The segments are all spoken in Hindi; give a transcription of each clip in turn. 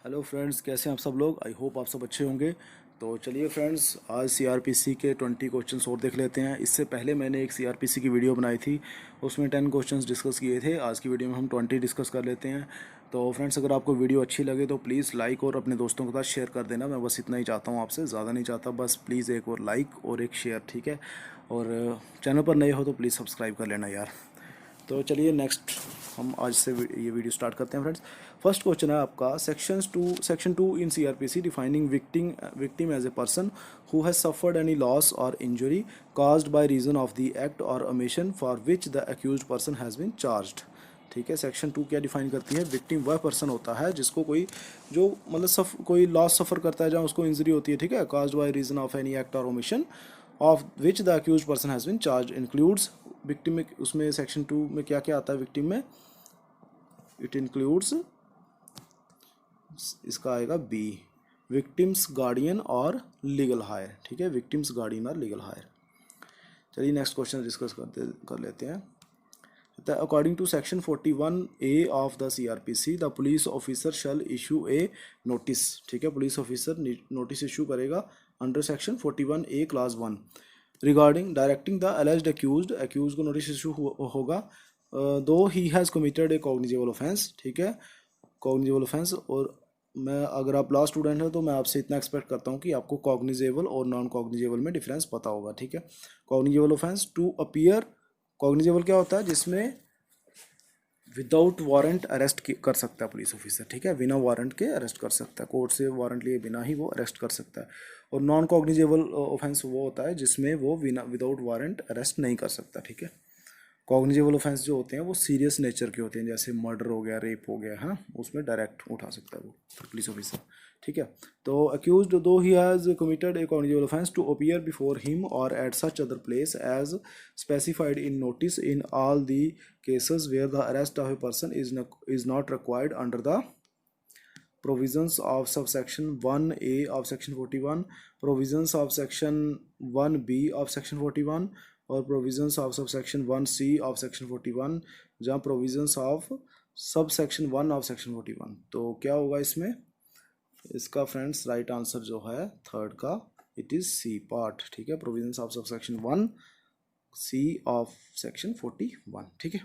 हेलो फ्रेंड्स, कैसे हैं आप सब लोग। आई होप आप सब अच्छे होंगे। तो चलिए फ्रेंड्स, आज सीआरपीसी के 20 क्वेश्चंस और देख लेते हैं। इससे पहले मैंने एक सीआरपीसी की वीडियो बनाई थी, उसमें 10 क्वेश्चंस डिस्कस किए थे। आज की वीडियो में हम 20 डिस्कस कर लेते हैं। तो फ्रेंड्स, अगर आपको वीडियो अच्छी लगे तो प्लीज़ लाइक और अपने दोस्तों के साथ शेयर कर देना। मैं बस इतना ही चाहता हूँ आपसे, ज़्यादा नहीं चाहता। बस प्लीज़ एक और लाइक और एक शेयर, ठीक है। और चैनल पर नए हो तो प्लीज़ सब्सक्राइब कर लेना यार। तो चलिए नेक्स्ट हम आज से ये वीडियो स्टार्ट करते हैं फ्रेंड्स। फर्स्ट क्वेश्चन है आपका, section two in CrPC defining victim as a person who has suffered any loss और injury caused by reason of the act और omission for which the accused person has been charged. ठीक है, सेक्शन 2 क्या डिफाइन करती है। विक्टिम वह पर्सन होता है जिसको कोई जो मतलब कोई लॉस सफ़र करता है, जहाँ उसको इंजरी होती है, ठीक है, caused by reason of any act और omission of which the accused person has been charged includes. Victim में उसमें सेक्शन 2 में क्या क्या आता है विक्टिम में। इट इंक्लूड्स, इसका आएगा बी, विक्टिम्स गार्डियन और लीगल हायर। ठीक है, विक्टिम्स गार्डियन और लीगल हायर। चलिए नेक्स्ट क्वेश्चन डिस्कस कर लेते हैं। According to section 41A of the CRPC the police officer shall issue a notice. ठीक है, पुलिस ऑफिसर नोटिस इशू करेगा under section 41A class 1 regarding directing the alleged accused को नोटिस इशू होगा दो he has committed a cognizable offence. ठीक है, कॉग्निजेबल ऑफेंस। और मैं, अगर आप लॉ स्टूडेंट हो तो मैं आपसे इतना एक्सपेक्ट करता हूँ कि आपको कॉग्निजेबल और नॉन कॉग्निजेबल में डिफरेंस पता होगा। ठीक है, cognizable offence to appear, cognizable क्या होता है, जिसमें विदाउट वारंट अरेस्ट कर सकता है पुलिस ऑफिसर। ठीक है, बिना वारंट के अरेस्ट कर सकता है, कोर्ट से वारंट लिए बिना ही वो अरेस्ट कर सकता है। और नॉन कॉग्निजेबल ऑफेंस वो होता है जिसमें वो बिना विदाउट वारंट अरेस्ट नहीं कर सकता। ठीक है, कॉग्निजेबल ऑफेंस जो होते हैं वो सीरियस नेचर के होते हैं, जैसे मर्डर हो गया, रेप हो गया, है ना, उसमें डायरेक्ट उठा सकता है वो पुलिस ऑफिसर। ठीक है, तो अक्यूज्ड दो he has committed a cognizable offence to appear before him और at such other place as specified in notice in all the cases where the arrest of a person is not required under the provisions of subsection 1A of section 41, provisions of section 1B of section 41 और provisions of subsection 1C of section 41, जहाँ provisions of subsection 1 of section 41। तो क्या होगा इसमें, इसका फ्रेंड्स राइट आंसर जो है थर्ड का, इट इज़ सी पार्ट। ठीक है, provisions of subsection 1 C of section 41। ठीक है,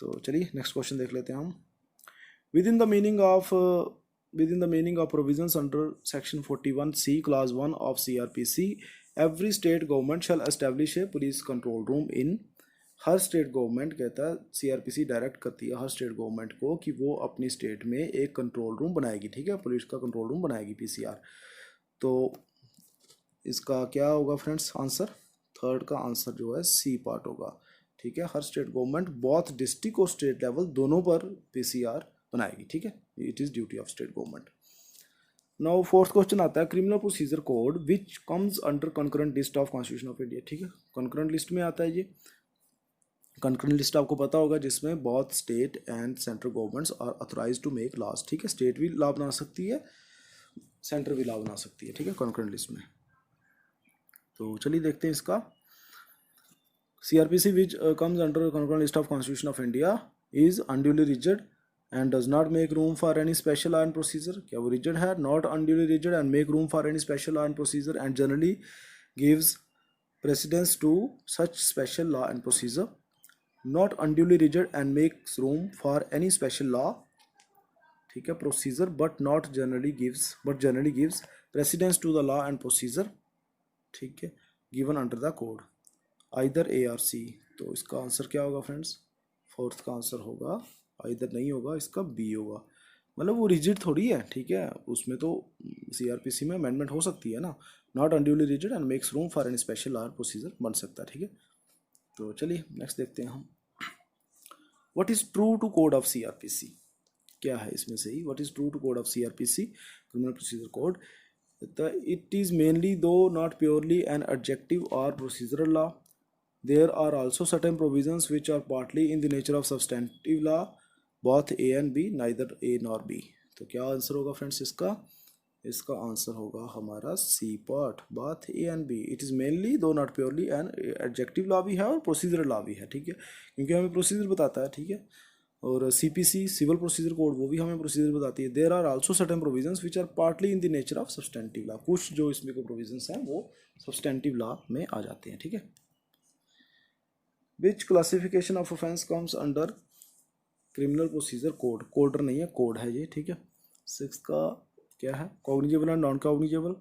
तो चलिए नेक्स्ट क्वेश्चन देख लेते हैं हम। With in the meaning of provisions under section 41C class 1 of CRPC every state government shell establish A police control room in. Her state government, कहता है CRPC डायरेक्ट करती है हर स्टेट गवर्नमेंट को कि वो अपनी स्टेट में एक कंट्रोल रूम बनाएगी। ठीक है, पुलिस का कंट्रोल रूम बनाएगी, PCR। तो इसका क्या होगा फ्रेंड्स आंसर, थर्ड का आंसर जो है सी पार्ट होगा। ठीक है, हर स्टेट गवर्नमेंट बोथ डिस्ट्रिक्ट और स्टेट लेवल दोनों पर PCR बनाएगी। ठीक है, it is duty of state government. Now fourth question आता है, criminal procedure code which comes under concurrent list of constitution of India. ठीक है, कंकरेंट लिस्ट में आता है ये। कंकरेंट लिस्ट आपको पता होगा जिसमें बहुत state and central governments are authorise to make laws. ठीक है, स्टेट भी लॉ बना सकती है, सेंटर भी लॉ बना सकती है। ठीक है, कंकरेंट लिस्ट में। तो चलिए देखते हैं इसका। CRPC which comes under the concurrent list of Constitution of India is unduly rigid and does not make room for any special law and procedure। क्या वो rigid है, not unduly rigid and make room for any special law and procedure and generally gives precedence to such special law and procedure। not unduly rigid and makes room for any special law, ठीक है, procedure but generally gives precedence to the law and procedure, ठीक है, given under the code either A और C। तो इसका आंसर क्या होगा फ्रेंड्स, फोर्थ का आंसर होगा, आइदर नहीं होगा, इसका B होगा। मतलब वो रिजिड थोड़ी है, ठीक है, उसमें तो CRPC में अमेंडमेंट हो सकती है ना। Not unduly rigid and makes room for an special law procedure बन सकता है। ठीक है, तो चलिए नेक्स्ट देखते हैं हम। What is true to code of CRPC, क्या है इसमें से ही, what is true to code of CRPC criminal procedure code. It is mainly though not purely an adjective और procedural law. There are also certain provisions which are partly in the nature of substantive law, both A and B, neither A nor B। तो क्या आंसर होगा फ्रेंड्स इसका, इसका आंसर होगा हमारा C part, both A and B। It is mainly though not purely and adjective law भी है और प्रोसीजर लॉ भी है। ठीक है, क्योंकि हमें प्रोसीजर बताता है। ठीक है, और सीपीसी सिविल प्रोसीजर कोड वो भी हमें प्रोसीजर बताती है। There are also certain provisions which are partly in the nature of substantive law, कुछ जो इसमें को प्रोविजंस हैं वो सब्सटेंटिव लॉ में आ जाते हैं, ठीक है। Which classification of offence comes under criminal procedure code, coder नहीं है कोड है ये, ठीक है। 6 का क्या है, cognizable and non cognizable,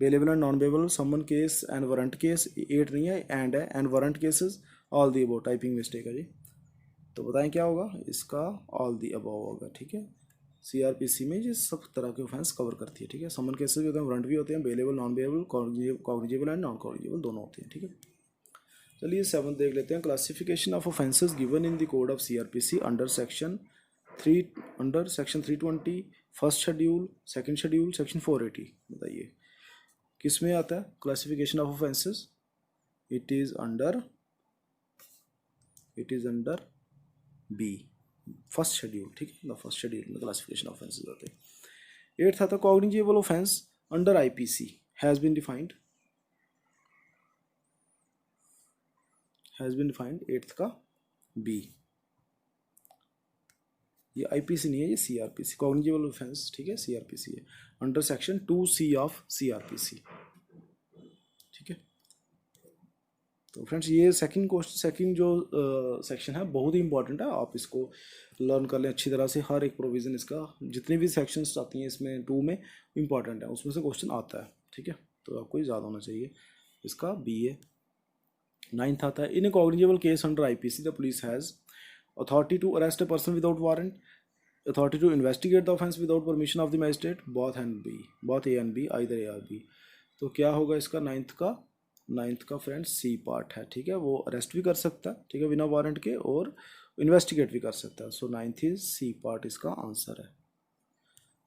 bailable and non bailable, summon case and warrant case, 8 नहीं है एंड है, and warrant cases, all the above, typing mistake है जी। तो बताएं क्या होगा इसका, ऑल दी अबव होगा, ठीक है। सीआरपीसी में ये सब तरह के ऑफेंस कवर करती है, ठीक है। समन केसेस भी होते हैं, वारंट भी होते हैं, bailable non bailable, cognizable and non cognizable दोनों होते हैं, ठीक है। चलिए 7 देख लेते हैं। Classification of offences given in the code of CrPC under section 320 first schedule, second schedule, section 480, बताइए किस में आता है classification of offences. It is under B, first schedule, ठीक है ना। फर्स्ट शेड्यूल में क्लासिफिकेशन ऑफ ऑफेंसेस होते हैं। 8 था cognizable offence under IPC has been defined, 8th का बी, ये आईपीसी नहीं है, ये सीआरपीसी, कॉग्निजेबल ऑफेंस, ठीक है, सीआरपीसी है, under section 2C of CrPC, ठीक है। तो फ्रेंड्स ये सेकंड जो सेक्शन है बहुत ही इंपॉर्टेंट है, आप इसको लर्न कर लें अच्छी तरह से। हर एक प्रोविज़न इसका, जितनी भी सेक्शंस आती हैं इसमें 2 में इंपॉर्टेंट है, उसमें से क्वेश्चन आता है, ठीक है। तो आपको ज़्यादा होना चाहिए, इसका बी है। 9th आता है, in a cognizable case under IPC the police has authority to arrest a person without warrant, authority to investigate the offence without permission of the magistrate, both A and B, either A or B. तो क्या होगा इसका 9th का फ्रेंड्स सी पार्ट है, ठीक है। वो अरेस्ट भी कर सकता है, ठीक है, बिना वारंट के, और इन्वेस्टिगेट भी कर सकता है। So 9th is C part इसका आंसर है।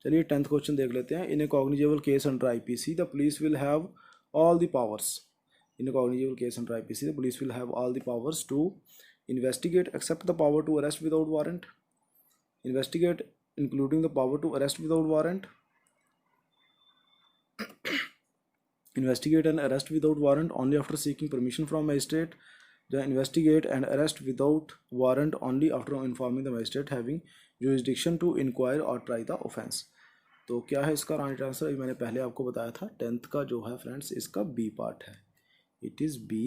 चलिए 10th क्वेश्चन देख लेते हैं। In a cognizable case under IPC the police will have all the powers, in a cognizable case under IPC the police will have all the powers to investigate except the power to arrest without warrant, investigate including the power to arrest without warrant, investigate and arrest without warrant only after seeking permission from magistrate, the investigate and arrest without warrant only after informing the magistrate having jurisdiction to inquire or try the offense। तो क्या है इसका राइट आंसर, मैंने पहले आपको बताया था 10th का जो है फ्रेंड्स इसका बी पार्ट है, इट इज़ बी।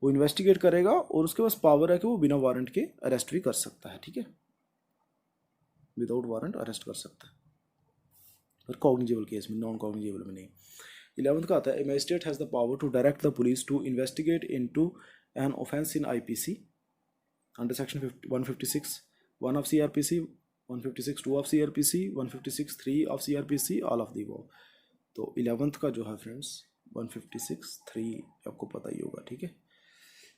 वो इन्वेस्टिगेट करेगा और उसके पास पावर है कि वो बिना वारंट के अरेस्ट भी कर सकता है, ठीक है, विदाउट वारंट अरेस्ट कर सकता है, पर कॉग्निजेबल केस में, नॉन कॉग्निजेबल में नहीं। 11th का आता है, magistrate has the power to direct the police to investigate into an offence in IPC under section 156(1) of CrPC, 156(2) of CrPC, 156(3) of CrPC, all of the above. तो 11th का जो है फ्रेंड्स 156(3) आपको पता ही होगा, ठीक है।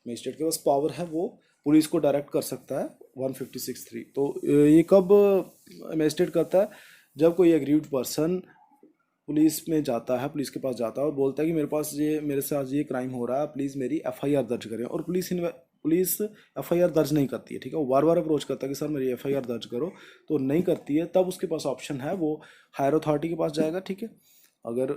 मजिस्ट्रेट के पास पावर है, वो पुलिस को डायरेक्ट कर सकता है 156(3). तो ये कब मजिस्ट्रेट करता है, जब कोई एग्रीव्ड पर्सन पुलिस में जाता है, पुलिस के पास जाता है और बोलता है कि मेरे साथ ये क्राइम हो रहा है, प्लीज़ मेरी एफआईआर दर्ज करें, और पुलिस एफआईआर दर्ज नहीं करती है, ठीक है। वो बार बार अप्रोच करता है कि सर मेरी एफआईआर दर्ज करो, तो नहीं करती है, तब उसके पास ऑप्शन है, वो हायर अथॉरिटी के पास जाएगा, ठीक है। अगर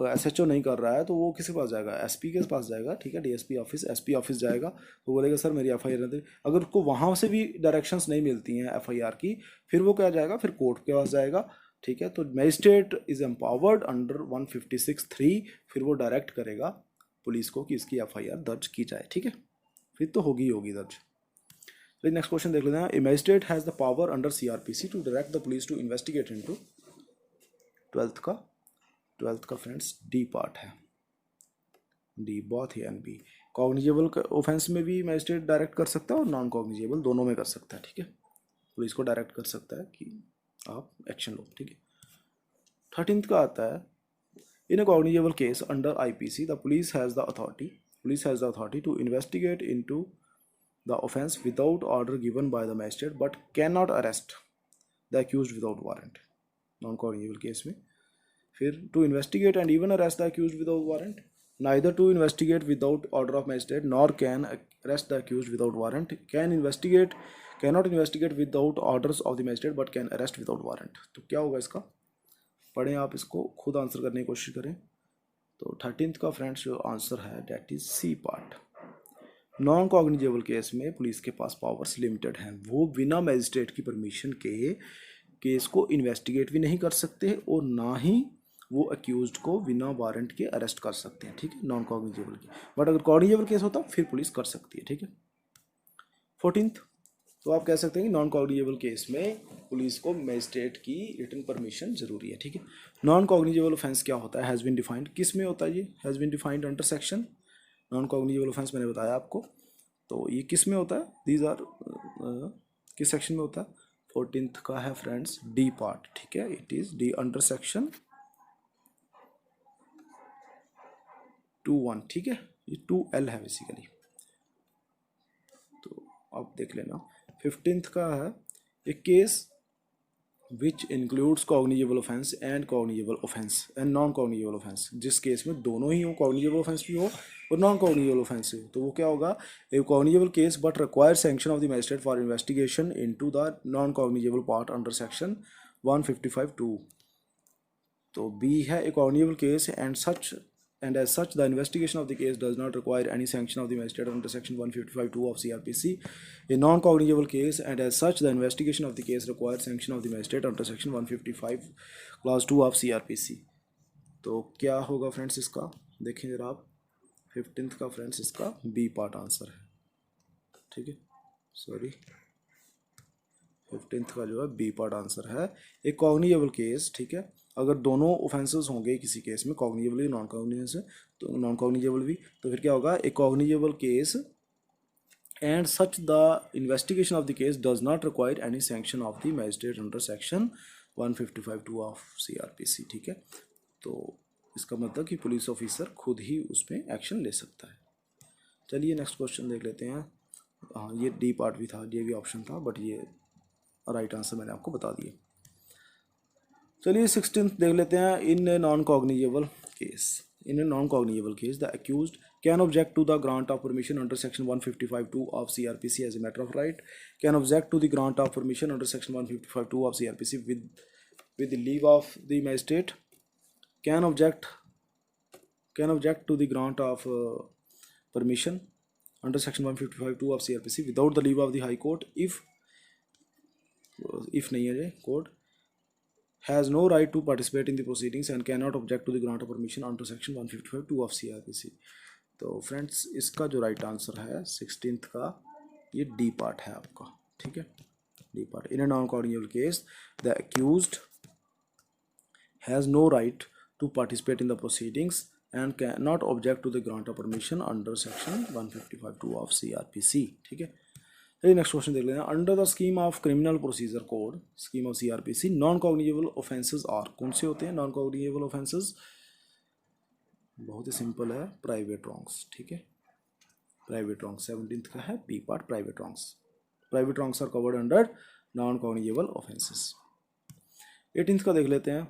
एसएचओ नहीं कर रहा है तो वो किसके पास जाएगा, एसपी के पास जाएगा, ठीक है, डीएसपी ऑफिस, एसपी ऑफिस जाएगा, तो बोलेगा सर मेरी एफआईआर दे। अगर उसको वहाँ से भी डायरेक्शंस नहीं मिलती हैं एफआईआर की, फिर वो क्या जाएगा, फिर कोर्ट के पास जाएगा, ठीक है। तो मजिस्ट्रेट इज एम्पावर्ड अंडर 156(3), फिर वो डायरेक्ट करेगा पुलिस को कि इसकी एफआईआर दर्ज की जाए, ठीक है, फिर तो होगी दर्ज। तो नेक्स्ट क्वेश्चन देख लेते हैं। A magistrate has the power under CrPC to direct the police to investigate into, 12th का फ्रेंड्स डी पार्ट है, D, both A and B. Cognizable offence में भी मजिस्ट्रेट डायरेक्ट कर सकता है और नॉन कॉग्निजेबल दोनों में कर सकता है, ठीक है। पुलिस को डायरेक्ट कर सकता है कि आप एक्शन लो, ठीक है। 13th का आता है, in a cognizable case under IPC the police has the authority to investigate into the offence without order given by the magistrate but can not arrest the accused without warrant, non cognizable case में। फिर to investigate and even arrest the accused without warrant, neither to investigate without order of magistrate nor can arrest the accused without warrant, cannot investigate without orders of the magistrate but can arrest without warrant. तो क्या होगा इसका, पढ़ें आप, इसको खुद आंसर करने की कोशिश करें। तो 13th का फ्रेंड्स जो आंसर है that is C part, non cognizable case में पुलिस के पास पावर्स लिमिटेड हैं, वो बिना मैजिस्ट्रेट की परमिशन के केस को इन्वेस्टिगेट भी नहीं कर सकते और ना ही वो अक्यूज्ड को बिना वारंट के अरेस्ट कर सकते हैं, ठीक है, नॉन कॉग्निजेबल के। बट अगर कॉग्निजेबल केस होता फिर पुलिस कर सकती है, ठीक है। 14th, तो आप कह सकते हैं कि नॉन कॉग्निजेबल केस में पुलिस को मैजिस्ट्रेट की रिटन परमिशन जरूरी है, ठीक है। नॉन कॉग्निजेबल ऑफेंस क्या होता है, हैज़ बीन डिफाइंड, किस में होता है ये, has been defined under section, non cognizable offence मैंने बताया आपको, तो ये किस में होता है, दीज आर किस सेक्शन में होता है, 14th का है फ्रेंड्स डी पार्ट, ठीक है, it is D under section 2(1), ठीक है, ये 2L है बेसिकली, तो आप देख लेना। 15th का है a case which includes cognizable offence and cognizable offence and non cognizable offence, जिस केस में दोनों ही हो, कॉग्निजेबल ऑफेंस भी हो और नॉन कॉग्निजेबल ऑफेंस भी हो, तो वो क्या होगा, a cognizable case but require sanction of the magistrate for investigation into the non cognizable part under section 155(2). तो बी है a cognizable case and as such the investigation of the case does not require any sanction of the magistrate under section 155(2) of CRPC. A non-cognizable case and as such the investigation of the case requires sanction of the magistrate under section 155 clause 2 of CRPC. तो क्या होगा फ्रेंड्स इसका, देखें जरा आप, 15th का फ्रेंड्स इसका बी पार्ट आंसर है, ठीक है, सॉरी 15th का जो है बी पार्ट आंसर है। एक कॉग्निजेबल केस, ठीक है, अगर दोनों ऑफेंसेस होंगे किसी केस में, कॉग्निजेबल भी नॉन कॉग्निजेबल, तो नॉन कॉग्निजेबल भी, तो फिर क्या होगा, एक cognizable case and such the investigation of the case does not require any sanction of the magistrate under section 155(2) of CRPC, ठीक है। तो इसका मतलब कि पुलिस ऑफिसर खुद ही उस पर एक्शन ले सकता है। चलिए नेक्स्ट क्वेश्चन देख लेते हैं। हाँ, ये डी पार्ट भी था, ये भी ऑप्शन था, बट ये राइट आंसर मैंने आपको बता दिया। चलिए 16th देख लेते हैं। In a non cognizable case, in a non cognizable case the accused can object to the grant of permission under section 155(2) of CRPC as a matter of right, can object to the grant of permission under section 155(2) of CRPC with leave of the magistrate, can object to the grant of permission under section 155(2) of CRPC without the leave of the high court if नहीं है court has no right to participate in the proceedings and cannot object to the grant of permission under section 155(2) of CRPC। तो फ्रेंड्स इसका जो राइट आंसर है 16th का ये डी पार्ट है आपका, ठीक है, D part. In a non cognizable case the accused has no right to participate in the proceedings and cannot object to the grant of permission under section 155(2) of CRPC, ठीक है। चलिए नेक्स्ट क्वेश्चन देख लेते हैं। Under the scheme of criminal procedure code, scheme of CRPC, non cognizable offences are, कौन से होते हैं नॉन कॉग्निजेबल ऑफेंसेस, बहुत ही सिंपल है, प्राइवेट रॉन्ग्स, ठीक है, प्राइवेट रॉन्ग्स। 17th का है B part, private wrongs, private wrongs are covered under non cognizable offences. 18th का देख लेते हैं।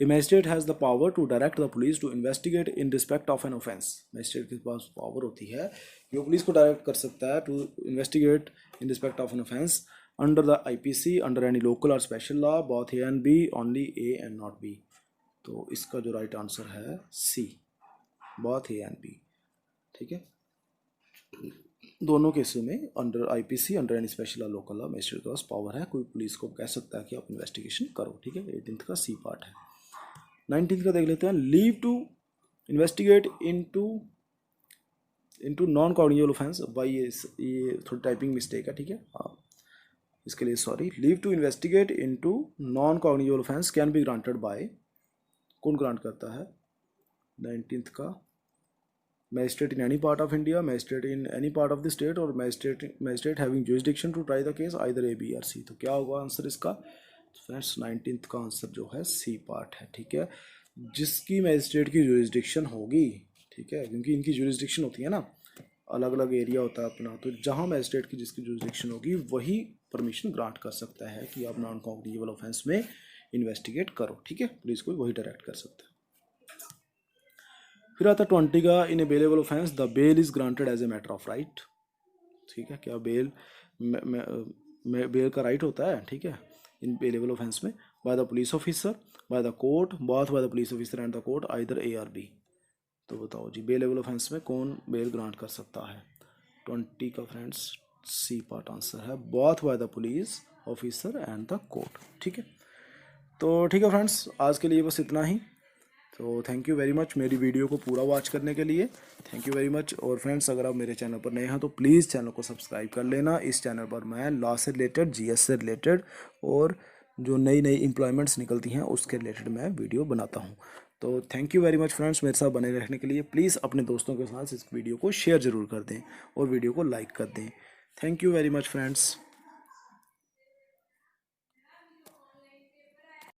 A magistrate has the power to direct the police to investigate in respect of an offence। Magistrate के पास पावर होती है कि वो पुलिस को डायरेक्ट कर सकता है to investigate in respect of an offence under the IPC, under any local और special law, both A and B, only A and not B। तो इसका जो राइट आंसर है C, both A and B, ठीक है। दोनों केसों में under IPC, under any special law, local law, magistrate के पास पावर है, कोई पुलिस को कह सकता है कि आप इन्वेस्टिगेशन करो, ठीक है। 18th का C पार्ट है। 19th का देख लेते हैं। Leave to investigate into non cognizable offence, भाई ये थोड़ी टाइपिंग मिस्टेक है, ठीक है, हाँ, इसके लिए sorry. Leave to investigate into non cognizable offence can be granted by, कौन ग्रांट करता है 19th का, magistrate in any part of India, magistrate in any part of the state और magistrate having jurisdiction to try the case either A, B और C। तो क्या होगा आंसर इसका फ्रेंड्स, 19th का आंसर जो है C पार्ट है, ठीक है, जिसकी मैजिस्ट्रेट की जुरिसडिक्शन होगी, ठीक है, क्योंकि इनकी जुरिसडिक्शन होती है ना, अलग अलग एरिया होता है अपना, तो जहाँ मैजिस्ट्रेट की जिसकी जुरिसडिक्शन होगी वही परमिशन ग्रांट कर सकता है कि आप नॉन कॉग्निजेबल ऑफेंस में इन्वेस्टिगेट करो, ठीक है, पुलिस को वही डायरेक्ट कर सकता है। फिर आता 20 का। In a bailable offence the bail is granted as a matter of right, ठीक है, क्या बेल बेल का राइट होता है, ठीक है, इन बेलेबल ऑफेंस में, by the police officer, by the court, both by the police officer and the court, either A or B। तो बताओ जी, बेलेबल ऑफेंस में कौन बेल ग्रांट कर सकता है? 20 का फ्रेंड्स सी पार्ट आंसर है, both by the police officer and the court. ठीक है, तो ठीक है फ्रेंड्स, आज के लिए बस इतना ही। तो थैंक यू वेरी मच मेरी वीडियो को पूरा वॉच करने के लिए, थैंक यू वेरी मच। और फ्रेंड्स, अगर आप मेरे चैनल पर नए हैं तो प्लीज़ चैनल को सब्सक्राइब कर लेना। इस चैनल पर मैं लॉ से रिलेटेड, जीएस से रिलेटेड और जो नई नई एम्प्लॉयमेंट्स निकलती हैं उसके रिलेटेड मैं वीडियो बनाता हूँ। तो thank you very much friends, मेरे साथ बने रहने के लिए। प्लीज़ अपने दोस्तों के साथ इस वीडियो को शेयर ज़रूर कर दें और वीडियो को लाइक कर दें। Thank you very much friends.